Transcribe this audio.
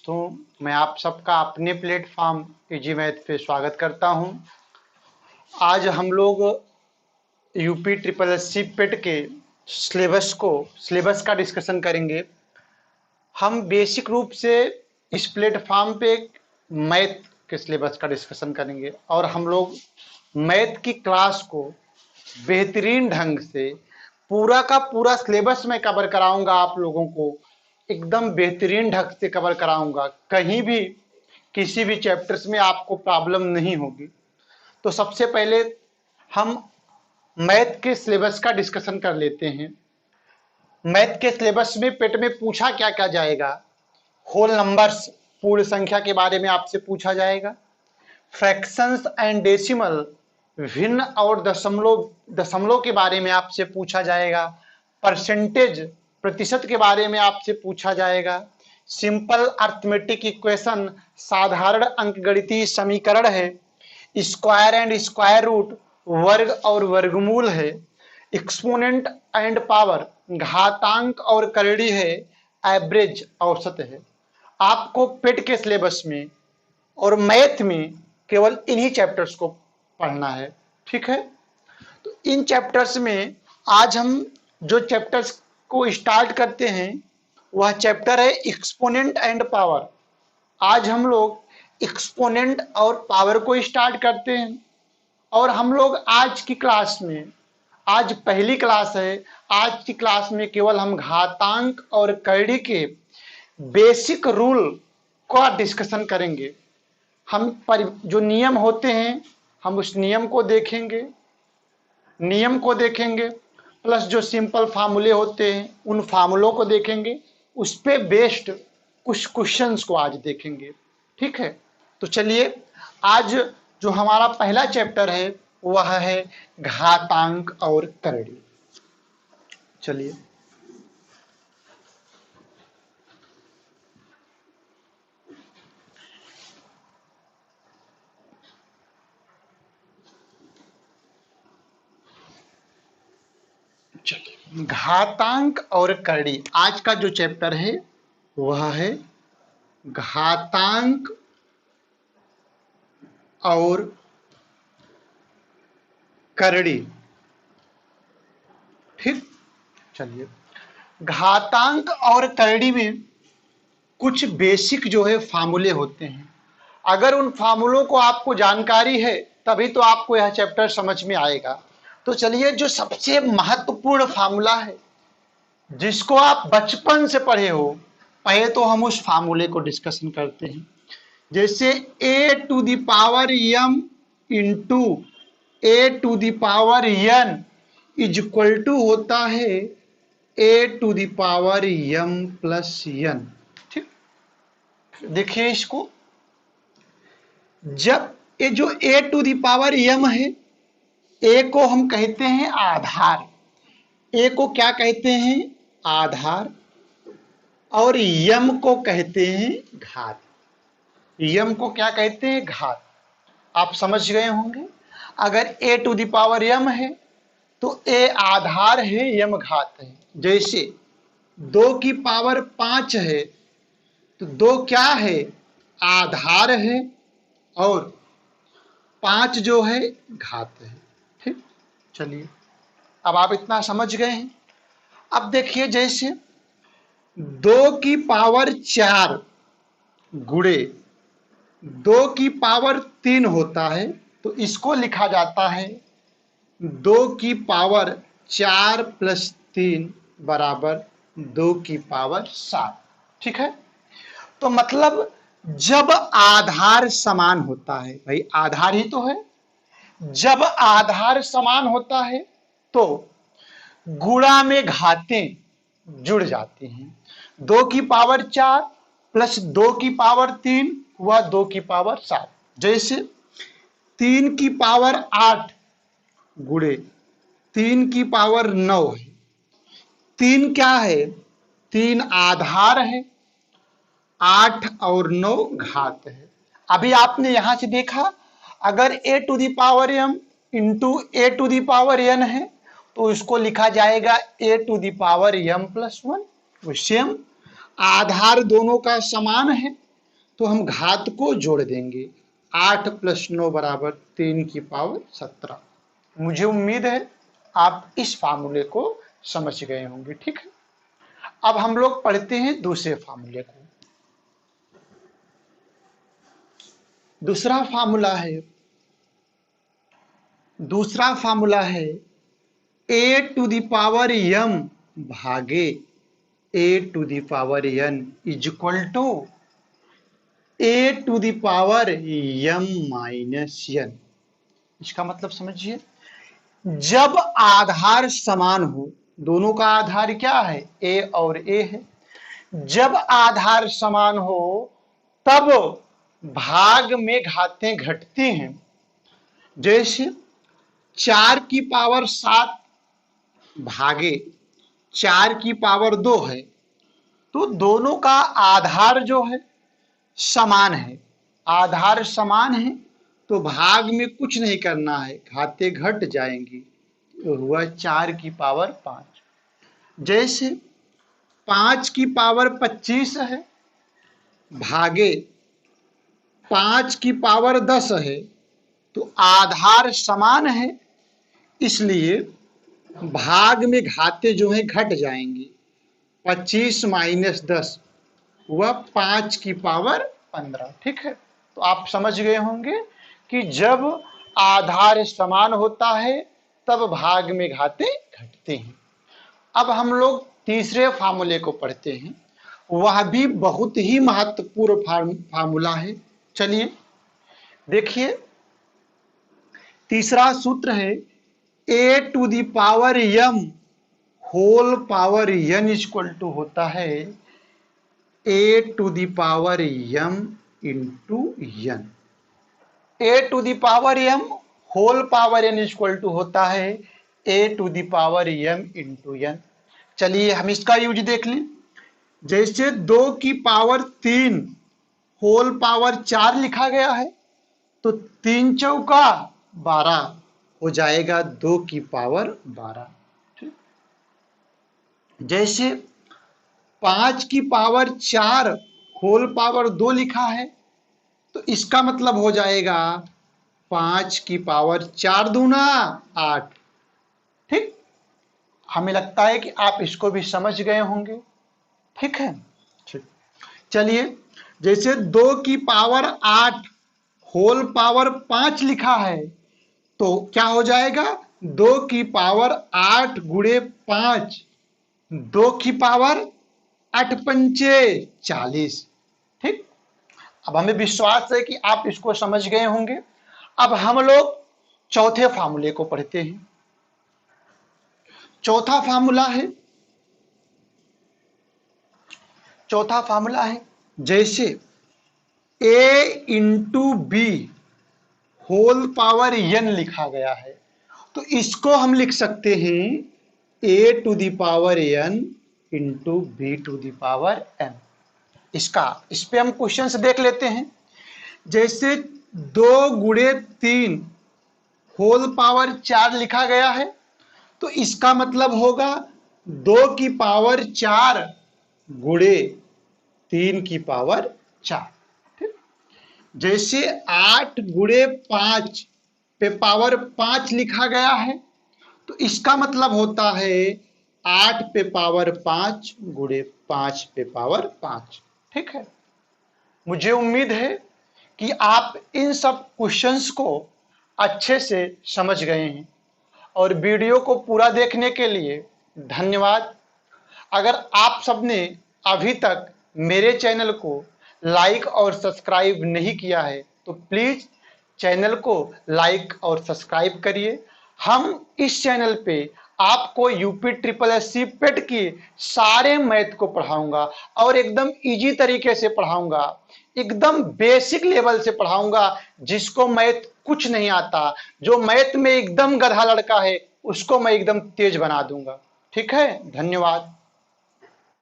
दोस्तों, मैं आप सबका अपने प्लेटफॉर्म इजी मैथ पे स्वागत करता हूं। आज हम लोग यूपी ट्रिपल एस सी पेट के सिलेबस का डिस्कशन करेंगे। हम बेसिक रूप से इस प्लेटफॉर्म पे मैथ के सिलेबस का डिस्कशन करेंगे और हम लोग मैथ की क्लास को बेहतरीन ढंग से पूरा का पूरा सिलेबस में कवर कराऊंगा। आप लोगों को एकदम बेहतरीन ढंग से कवर कराऊंगा, कहीं भी किसी भी चैप्टर्स में आपको प्रॉब्लम नहीं होगी। तो सबसे पहले हम मैथ के सिलेबस का डिस्कशन कर लेते हैं। मैथ के सिलेबस में पेट में पूछा क्या क्या जाएगा? होल नंबर्स, पूर्ण संख्या के बारे में आपसे पूछा जाएगा। फ्रैक्शंस एंड डेसिमल, भिन्न और दशमलव के बारे में आपसे पूछा जाएगा। परसेंटेज, प्रतिशत के बारे में आपसे पूछा जाएगा। सिंपल अर्थमेटिक इक्वेशन, साधारण अंकगणितीय समीकरण है। स्क्वायर एंड स्क्वायर रूट, वर्ग और वर्गमूल है। एक्सपोनेंट एंड पावर, घातांक और करड़ी है। एवरेज, औसत है। आपको पेट के सिलेबस में और मैथ में केवल इन्हीं चैप्टर्स को पढ़ना है, ठीक है। तो इन चैप्टर्स में आज हम जो चैप्टर्स को स्टार्ट करते हैं वह चैप्टर है एक्सपोनेंट एंड पावर। आज हम लोग एक्सपोनेंट और पावर को स्टार्ट करते हैं और हम लोग आज की क्लास में, आज पहली क्लास है, आज की क्लास में केवल हम घातांक और करड़ी के बेसिक रूल का डिस्कशन करेंगे। हम जो नियम होते हैं हम उस नियम को देखेंगे, प्लस जो सिंपल फार्मूले होते हैं उन फार्मूलों को देखेंगे। उस पे बेस्ड कुछ क्वेश्चंस को आज देखेंगे, ठीक है। तो चलिए, आज जो हमारा पहला चैप्टर है वह है घातांक और करड़ी। चलिए, घातांक और करड़ी। आज का जो चैप्टर है वह है घातांक और करड़ी, ठीक। चलिए, घातांक और करड़ी में कुछ बेसिक जो है फार्मूले होते हैं। अगर उन फार्मूलों को आपको जानकारी है तभी तो आपको यह चैप्टर समझ में आएगा। तो चलिए, जो सबसे महत्वपूर्ण फार्मूला है जिसको आप बचपन से पढ़े हो, पहले तो हम उस फार्मूले को डिस्कशन करते हैं। जैसे a to the power m into a to the power n is equal to होता है a to the power m plus n, ठीक। देखिए इसको, जब ये जो a to the power m है, a को हम कहते हैं आधार। a को क्या कहते हैं? आधार। और m को कहते हैं घात। m को क्या कहते हैं? घात। आप समझ गए होंगे। अगर a to the power m है तो a आधार है, m घात है। जैसे 2 की पावर 5 है तो 2 क्या है? आधार है और 5 जो है घात है, ठीक। चलिए, अब आप इतना समझ गए हैं। अब देखिए, जैसे 2 की पावर 4 गुणे 2 की पावर 3 होता है तो इसको लिखा जाता है 2 की पावर 4 प्लस 3 बराबर 2 की पावर 7, ठीक है। तो मतलब जब आधार समान होता है, भाई आधार ही तो है, जब आधार समान होता है तो गुणा में घातें जुड़ जाती हैं। 2 की पावर 4 प्लस 2 की पावर 3 हुआ 2 की पावर 7। जैसे 3 की पावर 8 गुणे 3 की पावर 9 है। 3 क्या है? 3 आधार है, 8 और 9 घात है। अभी आपने यहां से देखा, अगर a to the power m into a to the power n है तो इसको लिखा जाएगा a to the power m plus 1। Same आधार दोनों का समान है तो हम घात को जोड़ देंगे। 8 + 9 = 3 की पावर 17। मुझे उम्मीद है आप इस फार्मूले को समझ गए होंगे। ठीक है, अब हम लोग पढ़ते हैं दूसरे फार्मूले को। दूसरा फार्मूला है a⁴m भागे a⁴n = a⁴m - n। इसका मतलब समझिए, जब आधार समान हो, दोनों का आधार क्या है, a और a है, जब आधार समान हो तब भाग में घातें घटती हैं। जैसे 4 की पावर 7 भागे 4 की पावर 2 है, तो दोनों का आधार जो है समान है। आधार समान है तो भाग में कुछ नहीं करना है, घातें घट जाएंगी, तो हुआ 4 की पावर 5। जैसे 5 की पावर 25 है भागे 5 की पावर 10 है, तो आधार समान है, इसलिए भाग में घातें जो है घट जाएंगी। 25 - 10 वह 5 की पावर 15। ठीक है, तो आप समझ गए होंगे कि जब आधार समान होता है तब भाग में घातें घटते हैं। अब हम लोग तीसरे फार्मूले को पढ़ते हैं, वह भी बहुत ही महत्वपूर्ण फार्मूला है। चलिए देखिए, तीसरा सूत्र है a⁴m होल पावर n = होता है a⁴m × n। a⁴m whole power n = होता है a⁴m × n। चलिए हम इसका यूज देख लें। जैसे 2 की पावर 3 होल पावर 4 लिखा गया है, तो 3 चौका 12 हो जाएगा 2 की पावर 12। ठीक, जैसे 5 की पावर 4 होल पावर 2 लिखा है, तो इसका मतलब हो जाएगा 5 की पावर 4 दूना 8। ठीक, हमें लगता है कि आप इसको भी समझ गए होंगे। ठीक है, ठीक, चलिए जैसे 2 की पावर 8 होल पावर 5 लिखा है, तो क्या हो जाएगा 2 की पावर 8 × 5, 2 की पावर 8 × 5 = 40। ठीक, अब हमें विश्वास है कि आप इसको समझ गए होंगे। अब हम लोग चौथे फार्मूले को पढ़ते हैं। चौथा फार्मूला है जैसे a × b whole power n लिखा गया है, तो इसको हम लिख सकते हैं a⁴n × b⁴n। इस पे हम क्वेश्चन देख लेते हैं। जैसे 2 × 3 होल पावर 4 लिखा गया है, तो इसका मतलब होगा 2 की पावर 4 × 3 की पावर 4। ठीक, जैसे 8 × 5 पे पावर 5 लिखा गया है, तो इसका मतलब होता है 8 पे पावर 5 × 5 पे पावर 5। ठीक है, मुझे उम्मीद है कि आप इन सब क्वेश्चंस को अच्छे से समझ गए हैं, और वीडियो को पूरा देखने के लिए धन्यवाद। अगर आप सबने अभी तक मेरे चैनल को लाइक और सब्सक्राइब नहीं किया है, तो प्लीज़ चैनल को लाइक और सब्सक्राइब करिए। हम इस चैनल पे आपको UPSSC पेट की सारे मैथ को पढ़ाऊंगा, और एकदम इजी तरीके से पढ़ाऊंगा, एकदम बेसिक लेवल से पढ़ाऊंगा। जिसको मैथ कुछ नहीं आता, जो मैथ में एकदम गधा लड़का है, उसको मैं एकदम तेज बना दूंगा। ठीक है, धन्यवाद।